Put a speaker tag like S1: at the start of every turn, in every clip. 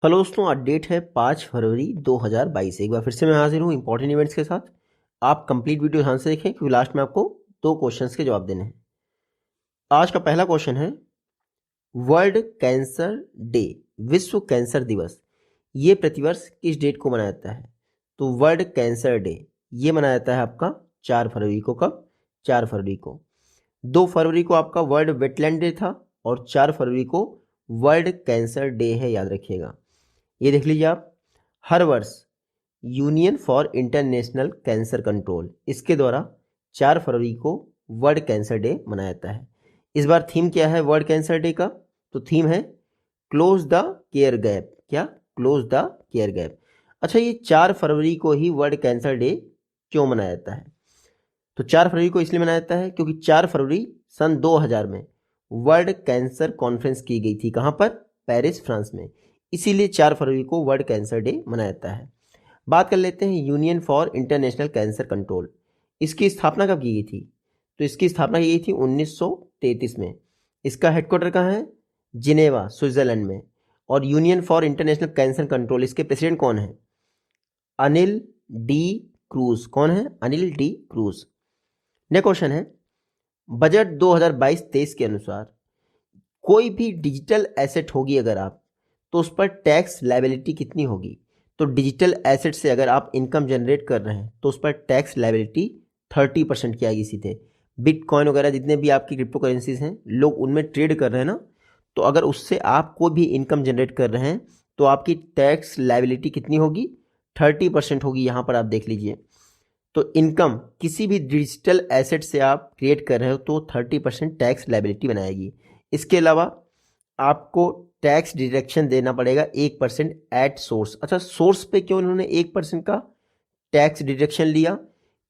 S1: Hello दोस्तों, आज date है 5 फरवरी 2022। एक बार फिर से मैं हाजिर हूँ इंपॉर्टेंट इवेंट्स के साथ। आप कंप्लीट वीडियो ध्यान से देखें क्योंकि लास्ट में आपको 2 क्वेश्चंस के जवाब देने हैं। आज का पहला क्वेश्चन है, वर्ल्ड कैंसर डे, विश्व कैंसर दिवस, ये प्रतिवर्ष किस डेट को मनाया जाता है? तो वर्ल्ड कैंसर डे ये मनाया जाता है आपका 4 फरवरी को। कब? 4 फरवरी को। 2 फरवरी को आपका वर्ल्ड वेटलैंड डे था और 4 फरवरी को वर्ल्ड कैंसर डे है, याद रखिएगा। ये देख लीजिए आप, हर वर्ष union for international cancer control इसके द्वारा 4 फरवरी को वर्ल्ड कैंसर डे मनाया जाता है। इस बार थीम क्या है वर्ल्ड कैंसर डे का? तो थीम है क्लोज द केयर गैप। क्या? Close the care gap. अच्छा, ये 4 फरवरी को ही वर्ल्ड कैंसर डे क्यों मनाया जाता है? तो 4 फरवरी को इसलिए मनाया जाता है क्योंकि 4 फरवरी सन 2000 में वर्ल्ड कैंसर कॉन्फ्रेंस की गई थी। कहाँ पर? पेरिस, फ्रांस में। इसीलिए 4 फरवरी को वर्ल्ड कैंसर डे मनाया जाता है। बात कर लेते हैं union for international cancer control, इसकी स्थापना कब की गई थी? तो इसकी स्थापना की गई थी 1933 में। इसका हेडक्वार्टर कहाँ है? जिनेवा, स्विट्जरलैंड में। और union for international cancer control, इसके प्रेसिडेंट कौन है? Anil D cruise. कौन है? Anil D cruise. Next question है, बजट 2022-23 के अनुसार कोई भी डिजिटल एसेट होगी अगर आप, तो उस पर टैक्स लायबिलिटी कितनी होगी? तो डिजिटल एसेट से अगर आप इनकम जनरेट कर रहे हैं तो उस पर टैक्स लायबिलिटी 30% की आएगी सीधे। बिटकॉइन वगैरह जितने भी आपकी क्रिप्टो करेंसीज हैं, लोग उनमें ट्रेड कर रहे हैं ना, तो अगर उससे आप कोई भी इनकम जनरेट कर रहे हैं तो आपकी टैक्स लायबिलिटी कितनी होगी? 30% होगी। यहाँ पर आप देख लीजिए, तो इनकम किसी भी डिजिटल एसेट से आप क्रिएट कर रहे हो तो 30% टैक्स लायबिलिटी बनाएगी। इसके अलावा आपको टैक्स डिडक्शन देना पड़ेगा 1% एट सोर्स। अच्छा, सोर्स पे क्यों इन्होंने 1% का टैक्स डिडक्शन लिया?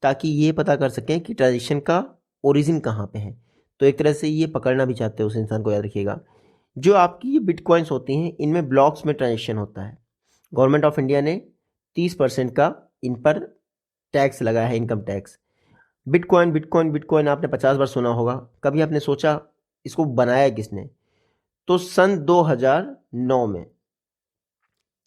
S1: ताकि ये पता कर सकें कि ट्रांजेक्शन का ओरिजिन कहाँ पे है। तो एक तरह से ये पकड़ना भी चाहते हैं उस इंसान को, याद रखिएगा। जो आपकी ये बिटकॉइंस होती हैं, इनमें ब्लॉक्स में ट्रांजेक्शन होता है। गवर्नमेंट ऑफ इंडिया ने 30% का इन पर टैक्स लगाया है, income tax. Bitcoin bitcoin bitcoin आपने 50 बार सुना होगा। कभी आपने सोचा इसको बनाया किसने? तो सन 2009 में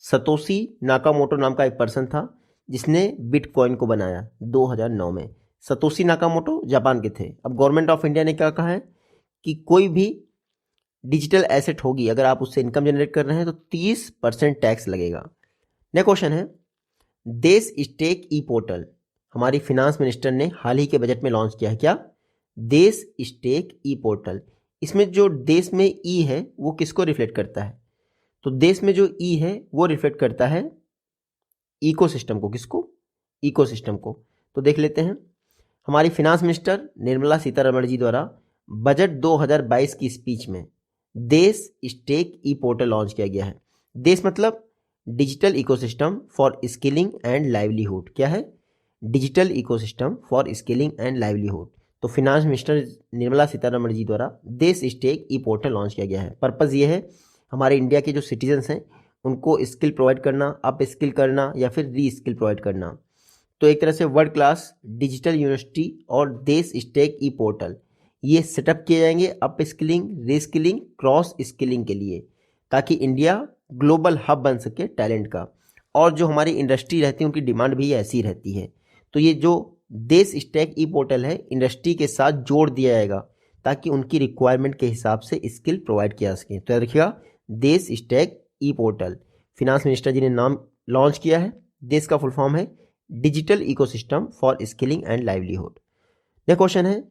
S1: सतोशी नाकामोटो नाम का एक पर्सन था जिसने बिटकॉइन को बनाया 2009 में। सतोशी नाकामोटो जापान के थे। अब गवर्नमेंट ऑफ इंडिया ने क्या कहा है कि कोई भी डिजिटल एसेट होगी अगर आप उससे इनकम जनरेट कर रहे हैं तो 30% टैक्स लगेगा। नेक्स्ट क्वेश्चन है, देश स्टेक ई पोर्टल हमारी फिनांस मिनिस्टर ने हाल ही के बजट में लॉन्च किया है। क्या? देश स्टेक ई पोर्टल। इसमें जो देश में ई है वो किसको रिफ्लेक्ट करता है? तो देश में जो ई है वो रिफ्लेक्ट करता है इकोसिस्टम को। किसको? इकोसिस्टम को। तो देख लेते हैं, हमारी फिनांस मिनिस्टर निर्मला सीतारमण जी द्वारा बजट 2022 की स्पीच में देश स्टेक ई पोर्टल लॉन्च किया गया है। देश मतलब digital ecosystem for skilling and livelihood. क्या है? Digital ecosystem for skilling and livelihood. तो फिनांस मिनिस्टर निर्मला सीतारमण जी द्वारा देश स्टेक ई पोर्टल लॉन्च किया गया है। पर्पज़ ये है हमारे इंडिया के जो सिटीजन्स हैं उनको स्किल प्रोवाइड करना, अप स्किल करना या फिर री स्किल प्रोवाइड करना। तो एक तरह से वर्ल्ड क्लास डिजिटल यूनिवर्सिटी और देश स्टेक ई पोर्टल ये सेटअप किए जाएंगे अप स्किलिंग, री स्किलिंग, क्रॉस स्किलिंग के लिए, ताकि इंडिया ग्लोबल हब बन सके टैलेंट का। और जो हमारी इंडस्ट्री रहती है उनकी डिमांड भी ऐसी रहती है। तो ये जो देश स्टेक ई पोर्टल है इंडस्ट्री के साथ जोड़ दिया जाएगा ताकि उनकी रिक्वायरमेंट के हिसाब से स्किल प्रोवाइड किया जा सके। तो याद रखिएगा, DESH stack e portal finance minister ji ने नाम लॉन्च किया है। देश का फुल फॉर्म है digital ecosystem for skilling and livelihood. Next question है,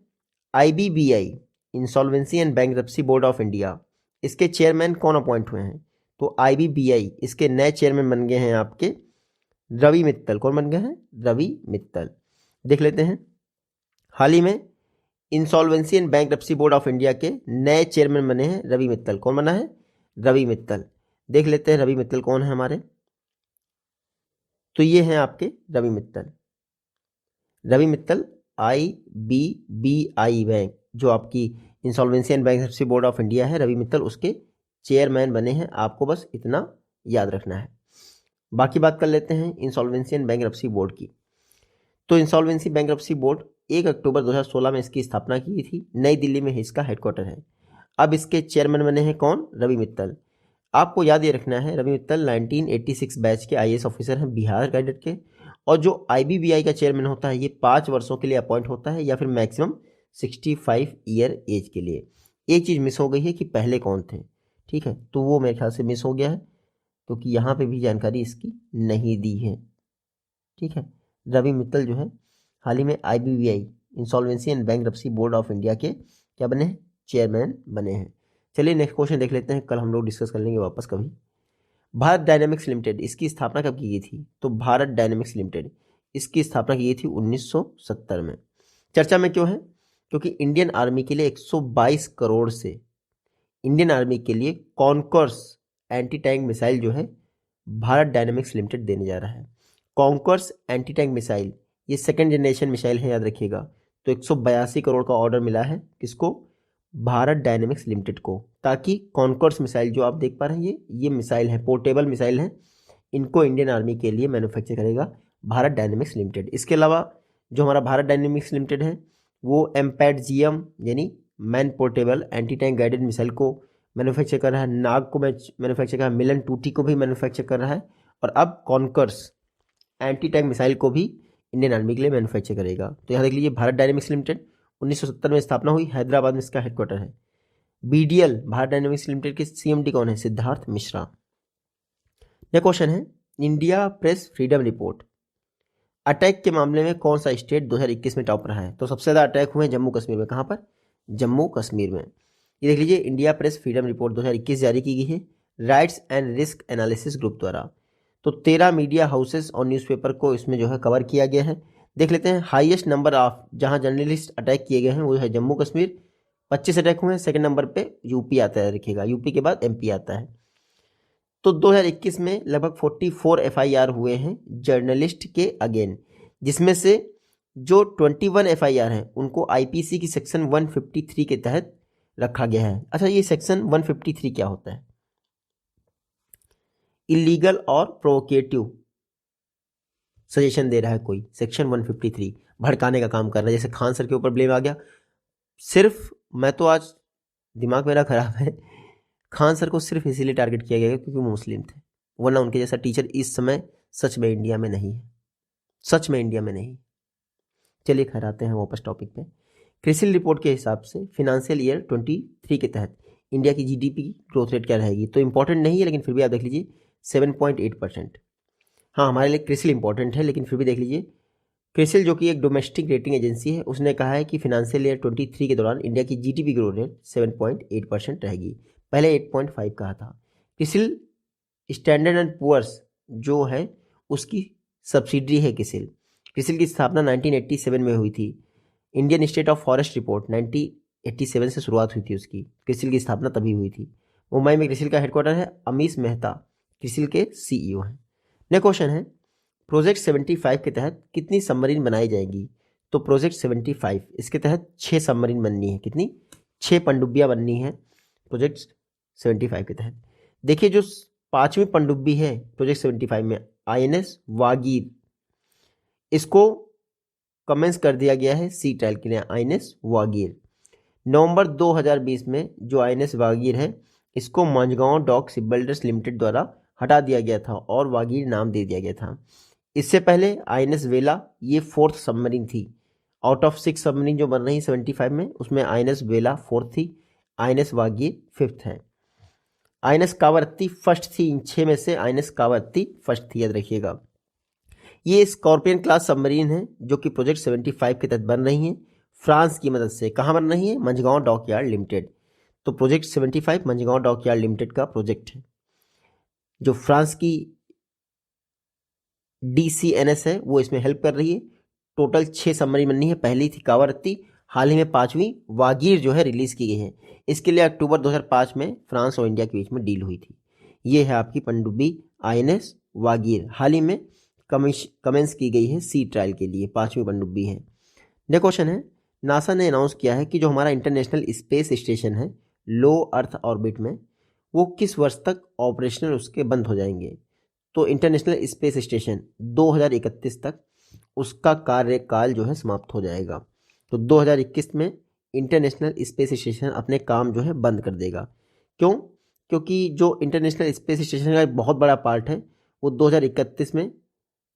S1: IBBI insolvency and bankruptcy board of India, इसके चेयरमैन कौन अपॉइंट हुए हैं? तो आईबीबीआई इसके नए चेयरमैन बन गए हैं आपके रवि मित्तल। कौन बन गए हैं? रवि मित्तल। देख लेते हैं, हाल ही में insolvency and bankruptcy board of India के नए चेयरमैन बने हैं रवि मित्तल। कौन बना है? रवि मित्तल। देख लेते हैं रवि मित्तल कौन है हमारे। तो ये हैं आपके रवि मित्तल। रवि मित्तल आईबीबीआई बैंक जो आपकी insolvency and bankruptcy board of India है, रवि मित्तल उसके चेयरमैन बने हैं। आपको बस इतना याद रखना है। बाकी बात कर लेते हैं इंसॉल्वेंसी एंड बैंक्रप्सी बोर्ड की। तो इंसॉल्वेंसी बैंक्रप्सी बोर्ड 1 अक्टूबर 2016 में इसकी स्थापना की थी। नई दिल्ली में इसका हेडक्वार्टर है। अब इसके चेयरमैन बने हैं कौन? रवि मित्तल। आपको याद ये रखना है रवि मित्तल 1986 बैच के आईएएस ऑफिसर हैं बिहार कैडेट के, और जो आईबीबीआई का चेयरमैन होता है ये 5 वर्षों के लिए अपॉइंट होता है या फिर मैक्सिमम 65 ईयर एज के लिए। एक चीज़ मिस हो गई है कि पहले कौन थे, ठीक है, तो वो मेरे ख्याल से मिस हो गया है क्योंकि यहाँ पे भी जानकारी इसकी नहीं दी है, ठीक है। रवि मित्तल जो है हाल ही में IBBI insolvency and bankruptcy board of India के क्या बने हैं, चेयरमैन बने हैं। चलिए नेक्स्ट क्वेश्चन देख लेते हैं, कल हम लोग डिस्कस कर लेंगे वापस कभी। भारत डायनेमिक्स लिमिटेड इसकी स्थापना कब की गई थी, तो भारत डायनेमिक्स लिमिटेड इसकी स्थापना की गई थी 1970 में। चर्चा में क्यों है, क्योंकि इंडियन आर्मी के लिए 122 करोड़ से इंडियन आर्मी के लिए कॉन्कर्स एंटी टैंक मिसाइल जो है भारत डायनेमिक्स लिमिटेड देने जा रहा है। कॉन्कर्स एंटी टैंक मिसाइल ये सेकेंड जनरेशन मिसाइल है, याद रखिएगा। तो 182 करोड़ का ऑर्डर मिला है किसको, भारत डायनेमिक्स लिमिटेड को, ताकि कॉन्कर्स मिसाइल जो आप देख पा रहे हैं ये मिसाइल है, पोर्टेबल मिसाइल है, इनको इंडियन आर्मी के लिए मैन्युफैक्चर करेगा भारत डायनेमिक्स लिमिटेड। इसके अलावा जो हमारा भारत डायनेमिक्स लिमिटेड है वो एमपैट-जीएम यानी man portable anti tank guided missile को मैन्युफैक्चर कर रहा है, नाग को मैन्युफैक्चर कर रहा है, मिलन 2T को भी मैन्युफैक्चर कर रहा है, और अब कॉन्कर्स एंटी टैंक मिसाइल को भी इंडियन आर्मी के लिए मैन्युफैक्चर करेगा। तो यहाँ देख लीजिए भारत डायनेमिक्स लिमिटेड 1970 में स्थापना हुई, हैदराबाद में इसका हेडक्वार्टर है। बीडीएल भारत डायनेमिक्स लिमिटेड के सीएमडी कौन है, सिद्धार्थ मिश्रा। यह क्वेश्चन है, India press freedom report attack के मामले में कौन सा स्टेट 2021 में टॉप रहा है, तो सबसे ज़्यादा अटैक हुए हैं जम्मू कश्मीर में। कहाँ पर, जम्मू कश्मीर में। ये देख लीजिए इंडिया प्रेस फ्रीडम रिपोर्ट 2021 जारी की गई है rights and risk analysis group द्वारा। तो 13 मीडिया हाउसेस और न्यूज़पेपर को इसमें जो है कवर किया गया है। देख लेते हैं हाईएस्ट नंबर ऑफ जहां जर्नलिस्ट अटैक किए गए हैं वो है जम्मू कश्मीर, 25 अटैक हुए हैं। सेकंड नंबर पे यूपी आता है, रखिएगा यूपी के बाद एमपी आता है। तो 2021 में लगभग 44 एफआईआर हुए हैं जर्नलिस्ट के अगेन, जिसमें से जो 21 एफआईआर हैं उनको आईपीसी की सेक्शन 153 के तहत रखा गया है। अच्छा, ये सेक्शन 153 क्या होता है, इलीगल और प्रोवोकेटिव सजेशन दे रहा है कोई, सेक्शन 153 भड़काने का काम कर रहा है। जैसे खान सर के ऊपर ब्लेम आ गया, सिर्फ मैं तो आज दिमाग मेरा खराब है, खान सर को सिर्फ इसीलिए टारगेट किया गया क्योंकि वो मुस्लिम थे, वरना उनके जैसा टीचर इस समय सच में इंडिया में नहीं है, सच में इंडिया में नहीं। चलिए खैर आते हैं वापस टॉपिक पे। क्रिसिल रिपोर्ट के हिसाब से फिनेंशियल ईयर 23 के तहत इंडिया की जीडीपी ग्रोथ रेट क्या रहेगी, तो इंपॉर्टेंट नहीं है लेकिन फिर भी आप देख लीजिए 7.8%। हाँ, हमारे लिए क्रिसिल इंपॉर्टेंट है लेकिन फिर भी देख लीजिए, क्रिसिल जो कि एक डोमेस्टिक रेटिंग एजेंसी है उसने कहा है कि फिनेंशियल ईयर 23 के दौरान इंडिया की जीडीपी ग्रोथ रेट 7.8% रहेगी, पहले 8.5 कहा था। क्रिसिल स्टैंडर्ड एंड पुअर्स जो है उसकी सब्सिडरी है क्रिसिल। क्रिसिल की स्थापना 1987 में हुई थी। Indian state of forest report 1987 से शुरुआत हुई थी उसकी, क्रिसिल की स्थापना तभी हुई थी। मुंबई में क्रिसिल का हेडक्वार्टर है। अमीश मेहता क्रिसिल के सीईओ हैं। नेक्स्ट क्वेश्चन है, प्रोजेक्ट 75 के तहत कितनी सबमरीन बनाई जाएंगी, तो प्रोजेक्ट 75 इसके तहत 6 सबमरीन बननी है। कितनी, 6 पनडुब्बियां बननी है प्रोजेक्ट 75 के तहत। देखिए जो 5वीं पनडुब्बी है प्रोजेक्ट 75 में आईएनएस वागीर, इसको कमेंस कर दिया गया है सी ट्रायल के लिए आईएनएस वागीर। नवंबर 2020 में जो आईएनएस वागीर है इसको मांझगांव डॉक शिपबिल्डर्स लिमिटेड द्वारा हटा दिया गया था और वागीर नाम दे दिया गया था। इससे पहले आईएनएस वेला ये 4th सबमरीन थी। आउट ऑफ 6 सबमरीन जो बन रही 75 में उसमें आईएनएस वेला 4th थी, आईएनएस वागीर 5th है। आईएनएस कावरत्ती फर्स्ट थी, इन 6 में से आईएनएस कावरत्ती फर्स्ट थी, याद रखिएगा। ये स्कॉर्पियन क्लास सबमरीन है जो कि प्रोजेक्ट 75 के तहत बन रही हैं फ्रांस की मदद से। कहाँ बन रही है, मंझगांव डॉकयार्ड लिमिटेड। तो प्रोजेक्ट 75 मंझगांव डॉकयार्ड लिमिटेड का प्रोजेक्ट है, जो फ्रांस की DCNS है वो इसमें हेल्प कर रही है। टोटल 6 सबमरीन बननी है, पहली थी कावरत्ती, हाल ही में 5वीं वागीर जो है रिलीज की गई है। इसके लिए अक्टूबर 2005 में फ्रांस और इंडिया के बीच में डील हुई थी। ये है आपकी पनडुब्बी आईएनएस वागीर, हाल ही में कमेंस की गई है सी ट्रायल के लिए, 5वीं पनडुब्बी है। नेक्स्ट क्वेश्चन है, नासा ने अनाउंस किया है कि जो हमारा इंटरनेशनल स्पेस स्टेशन है लो अर्थ ऑर्बिट में, वो किस वर्ष तक ऑपरेशनल उसके बंद हो जाएंगे। तो इंटरनेशनल स्पेस स्टेशन 2031 तक उसका कार्यकाल जो है समाप्त हो जाएगा। तो 2021 में इंटरनेशनल स्पेस स्टेशन अपने काम जो है बंद कर देगा। क्यों, क्योंकि जो इंटरनेशनल स्पेस स्टेशन का एक बहुत बड़ा पार्ट है वो 2031 में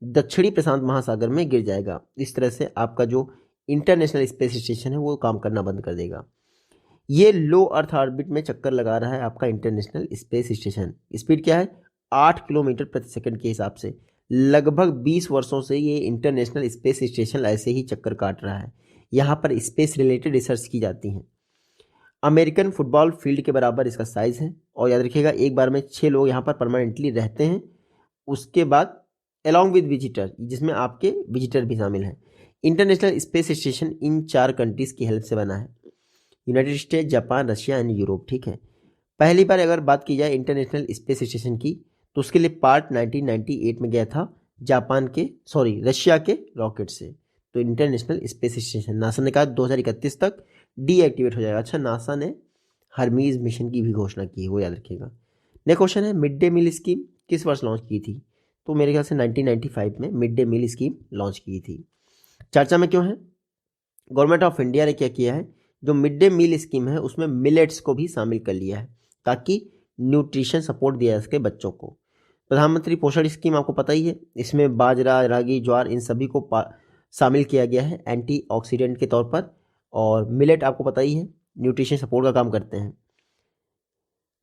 S1: दक्षिणी प्रशांत महासागर में गिर जाएगा। इस तरह से आपका जो इंटरनेशनल स्पेस स्टेशन है वो काम करना बंद कर देगा। ये लो अर्थ ऑर्बिट में चक्कर लगा रहा है आपका इंटरनेशनल स्पेस स्टेशन। स्पीड क्या है? 8 किलोमीटर प्रति सेकंड के हिसाब से। लगभग 20 वर्षों से ये इंटरनेशनल स्पेस स्टेशन ऐसे ही चक्कर काट रहा है। यहाँ पर स्पेस रिलेटेड रिसर्च की जाती हैं। अमेरिकन फुटबॉल फील्ड के बराबर इसका साइज़ है और याद रखिएगा एक बार में 6 लोग यहाँ पर परमानेंटली रहते हैं। उसके बाद अलॉन्ग विद विजिटर, जिसमें आपके विजिटर भी शामिल हैं। इंटरनेशनल स्पेस स्टेशन इन 4 कंट्रीज़ की हेल्प से बना है, United state, Japan, Russia and Europe. ठीक है, पहली बार अगर बात की जाए इंटरनेशनल स्पेस स्टेशन की तो उसके लिए पार्ट 1998 में गया था रशिया के रॉकेट से। तो इंटरनेशनल स्पेस स्टेशन नासा ने कहा 2031 तक डीएक्टिवेट हो जाएगा। अच्छा, नासा ने हर्मीज मिशन की भी घोषणा की है, वो याद रखिएगा। नेक्स्ट क्वेश्चन है, मिड डे मील स्कीम किस वर्ष लॉन्च की थी? तो मेरे ख्याल से 1995 में mid day meal scheme launch की थी। चर्चा में क्यों है? गवर्नमेंट ऑफ इंडिया ने क्या किया है, जो मिड डे मील स्कीम है उसमें मिलेट्स को भी शामिल कर लिया है ताकि न्यूट्रिशन सपोर्ट दिया जा सके बच्चों को। प्रधानमंत्री पोषण स्कीम आपको पता ही है, इसमें बाजरा, रागी, ज्वार इन सभी को शामिल किया गया है एंटीऑक्सीडेंट के तौर पर। और मिलेट आपको पता ही है न्यूट्रिशन सपोर्ट का काम करते हैं।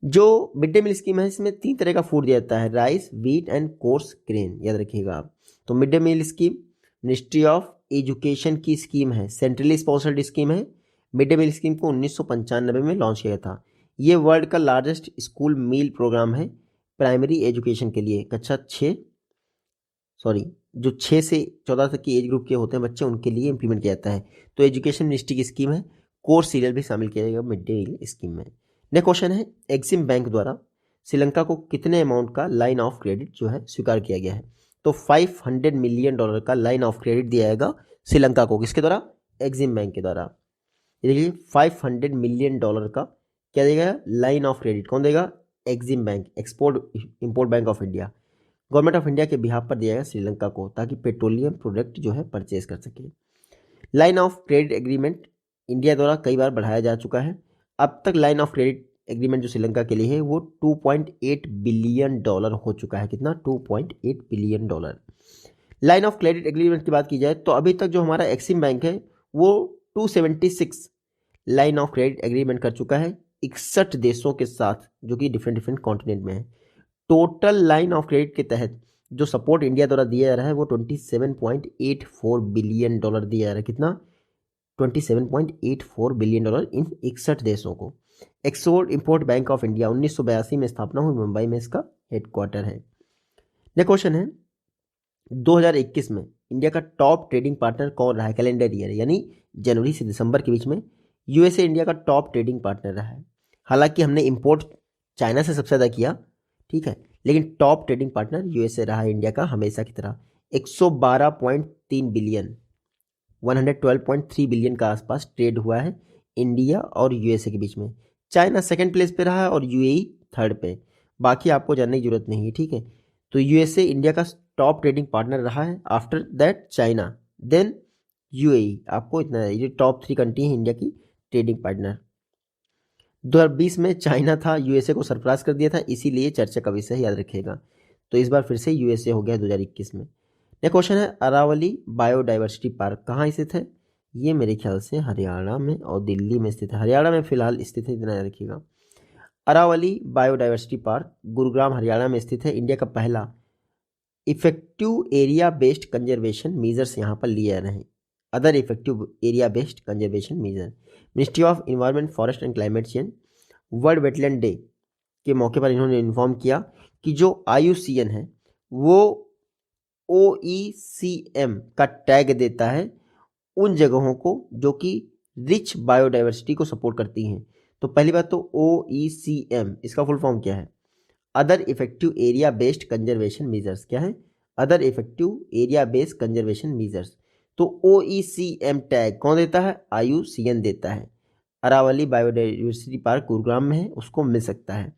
S1: जो मिड डे मील स्कीम है इसमें 3 तरह का फूड दिया जाता है, rice, wheat and coarse grain, याद रखिएगा आप। तो mid day meal scheme ministry of education की स्कीम है, सेंट्रली स्पॉन्सर्ड स्कीम है। मिड डे मील स्कीम को 1995 में लॉन्च किया था। ये वर्ल्ड का लार्जेस्ट स्कूल मील प्रोग्राम है प्राइमरी एजुकेशन के लिए। कक्षा 6 जो 6 से 14 तक की एज ग्रुप के होते हैं बच्चे, उनके लिए इंप्लीमेंट किया जाता है। तो एजुकेशन मिनिस्ट्री की स्कीम है, कोर्स सीरियल भी शामिल किया जाएगा मिड डे मील स्कीम में। नेक्स्ट क्वेश्चन है, एक्सिम बैंक द्वारा श्रीलंका को कितने अमाउंट का लाइन ऑफ क्रेडिट जो है स्वीकार किया गया है? तो $500 मिलियन का लाइन ऑफ क्रेडिट दिया जाएगा श्रीलंका को। किसके द्वारा? एक्सिम बैंक के द्वारा। देखिए $500 मिलियन का क्या देगा लाइन ऑफ क्रेडिट, कौन देगा? Exim bank, export import bank of India. Government of India के बिहाफ पर दिया जाएगा श्रीलंका को ताकि पेट्रोलियम प्रोडक्ट जो है परचेज कर सके। Line of credit agreement India द्वारा कई बार बढ़ाया जा चुका है। अब तक लाइन ऑफ क्रेडिट एग्रीमेंट जो श्रीलंका के लिए है वो $2.8 बिलियन हो चुका है। कितना? $2.8 billion. Line of credit agreement की बात की जाए तो अभी तक जो हमारा एक्सिम बैंक है वो 276 लाइन ऑफ क्रेडिट एग्रीमेंट कर चुका है 61 देशों के साथ, जो कि डिफरेंट कॉन्टिनेंट में है। टोटल लाइन ऑफ क्रेडिट के तहत जो सपोर्ट इंडिया द्वारा दिया जा रहा है वो $27.84 बिलियन दिया जा रहा है। कितना? $27.84 बिलियन इन 61 देशों को। Export import bank of India 1982 में स्थापना हुई, मुंबई में इसका हेडक्वार्टर है। नेक्स्ट क्वेश्चन है, 2021 में इंडिया का टॉप ट्रेडिंग पार्टनर कौन रहा है? कैलेंडर ईयर यानी जनवरी से दिसंबर के बीच में यूएसए इंडिया का टॉप ट्रेडिंग पार्टनर रहा है। हालांकि हमने इंपोर्ट चाइना से सबसे ज़्यादा किया, ठीक है, लेकिन टॉप ट्रेडिंग पार्टनर यूएसए रहा है इंडिया का हमेशा की तरह। 112.3 बिलियन 112.3 बिलियन का आसपास ट्रेड हुआ है इंडिया और यूएसए के बीच में। चाइना सेकंड प्लेस पे रहा है और यूएई थर्ड पे। बाकी आपको जानने की जरूरत नहीं है, ठीक है। तो यूएसए इंडिया का टॉप ट्रेडिंग पार्टनर रहा है, after that China, then UAE. आपको इतना है, ये टॉप 3 कंट्री है इंडिया की ट्रेडिंग पार्टनर। 2020 में चाइना था, यूएसए को सरप्राइज कर दिया था, इसीलिए चर्चा का विषय याद रखिएगा। तो इस बार फिर से यूएसए हो गया 2021 में। नेक्स्ट क्वेश्चन है, अरावली बायोडाइवर्सिटी पार्क कहाँ स्थित है? ये मेरे ख्याल से हरियाणा में और दिल्ली में स्थित है। हरियाणा में फिलहाल स्थित है, इतना याद रखिएगा। अरावली बायोडाइवर्सिटी पार्क गुरुग्राम हरियाणा में स्थित है। इंडिया का पहला effective area based conservation measures यहाँ पर लिए जा रहे हैं। Other effective area based conservation measure, ministry of environment, forest and climate change world wetland day के मौके पर इन्होंने इन्फॉर्म किया कि जो IUCN है वो OECM का टैग देता है उन जगहों को जो कि रिच बायोडाइवर्सिटी को सपोर्ट करती हैं। तो पहली बात तो OECM, इसका फुल फॉर्म क्या है? Other effective area based conservation measures. क्या है? Other effective area based conservation measures. तो OECM टैग कौन देता है? IUCN देता है। अरावली बायोडाइवर्सिटी पार्क गुरुग्राम में है, उसको मिल सकता है।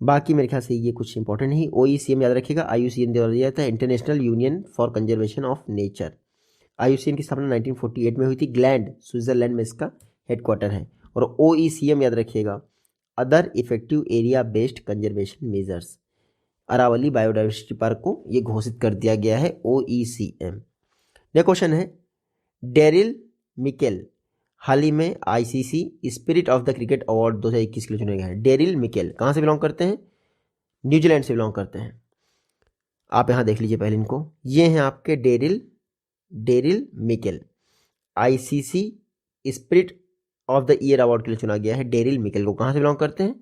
S1: बाकी मेरे ख्याल से ये कुछ इंपॉर्टेंट नहीं। OECM याद रखिएगा, IUCN द्वारा दिया जाता है, international union for conservation of nature. IUCN की स्थापना 1948 में हुई थी, ग्लैंड स्विट्जरलैंड में इसका हेडक्वार्टर है। और OECM याद रखिएगा, other effective area based conservation measures. Aravalli biodiversity park को ये घोषित कर दिया गया है OECM। नेक्स्ट क्वेश्चन है, डेरिल मिकेल हाल ही में ICC spirit of the cricket award 2021 के लिए चुने गए हैं। डेरिल मिकेल कहाँ से बिलोंग करते हैं? न्यूजीलैंड से बिलोंग करते हैं। आप यहाँ देख लीजिए पहले इनको, ये हैं आपके Daryl Mikel. ICC spirit of the year award के लिए चुना गया है डेरिल मिकेल को। कहाँ से बिलोंग करते हैं?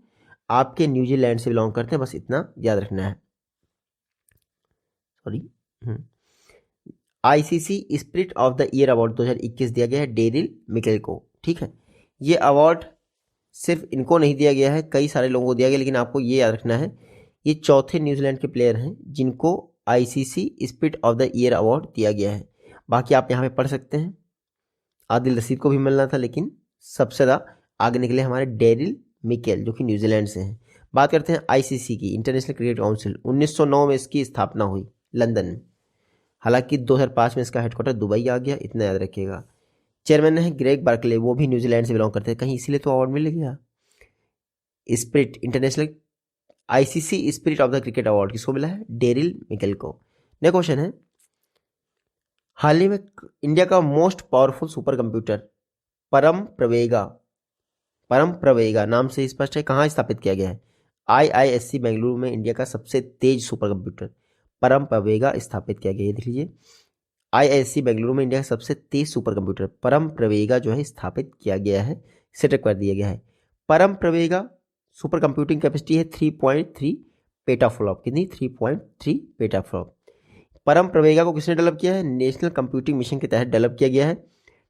S1: आपके न्यूजीलैंड से बिलोंग करते हैं, बस इतना याद रखना है। Sorry, ICC spirit of the year award 2021 दिया गया है डेरिल मिकेल को। ठीक है, ये अवार्ड सिर्फ इनको नहीं दिया गया है, कई सारे लोगों को दिया गया, लेकिन आपको ये याद रखना है ये चौथे न्यूजीलैंड के प्लेयर हैं जिनको ICC spirit of the year award दिया गया है। बाकी आप यहाँ पे पढ़ सकते हैं, आदिल रशीद को भी मिलना था, लेकिन सबसे ज़्यादा आगे निकले हमारे डेरिल मिकेल जो कि न्यूजीलैंड से हैं। बात करते हैं ICC की, इंटरनेशनल क्रिकेट काउंसिल। 1909 में इसकी स्थापना हुई लंदन में, हालांकि 2005 में इसका हेडक्वार्टर दुबई आ गया, इतना याद रखिएगा। चेयरमैन है ग्रेग बार्कले, वो भी न्यूजीलैंड से बिलोंग करते हैं, कहीं इसीलिए तो अवार्ड मिल गया। Spirit international ICC spirit of the cricket award किसको मिला है? डेरिल मिकेल को। नेक्स्ट क्वेश्चन है, हाल ही में इंडिया का मोस्ट पावरफुल सुपर कंप्यूटर परम प्रवेगा नाम से स्पष्ट है, कहाँ स्थापित किया गया है? IISc बेंगलुरु में इंडिया का सबसे तेज सुपर कंप्यूटर परम प्रवेगा स्थापित किया गया है। देख लीजिए, IISc बेंगलुरु में इंडिया का सबसे तेज सुपर कंप्यूटर परम प्रवेगा जो है स्थापित किया गया है, सेटअप कर दिया गया है। परम प्रवेगा सुपर कंप्यूटिंग कैपेसिटी है 3.3 पेटाफ्लॉप। कितनी? 3.3 पेटाफ्लॉप। परम प्रवेगा को किसने डेवलप किया है? नेशनल कंप्यूटिंग मिशन के तहत डेवलप किया गया है,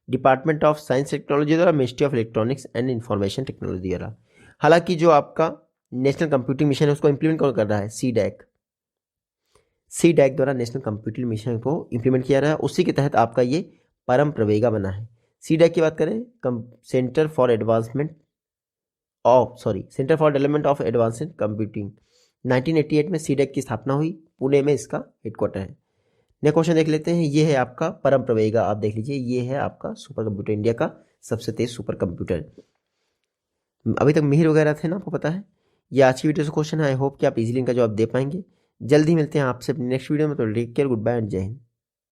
S1: डिपार्टमेंट ऑफ साइंस टेक्नोलॉजी द्वारा, ministry of electronics and information technology द्वारा। हालांकि जो आपका नेशनल कंप्यूटिंग मिशन है उसको इंप्लीमेंट कौन कर रहा है? CDAC द्वारा नेशनल कंप्यूटिंग मिशन को इंप्लीमेंट किया रहा है, उसी के तहत आपका ये परम प्रवेगा बना है। CDAC की बात करें, centre for development of advanced computing. 1988 में CDAC की स्थापना हुई, पुणे में इसका हेडक्वार्टर है। नेक्स्ट क्वेश्चन देख लेते हैं, ये है आपका परम प्रवेगा। आप देख लीजिए, ये है आपका सुपर कंप्यूटर, इंडिया का सबसे तेज सुपर कंप्यूटर। अभी तक मिहिर वगैरह थे ना, आपको पता है। ये आज की वीडियो से क्वेश्चन है, आई होप कि आप इजीली इनका जवाब दे पाएंगे। जल्दी मिलते हैं आपसे अपनी नेक्स्ट वीडियो में, तो take care, goodbye and Jai Hind.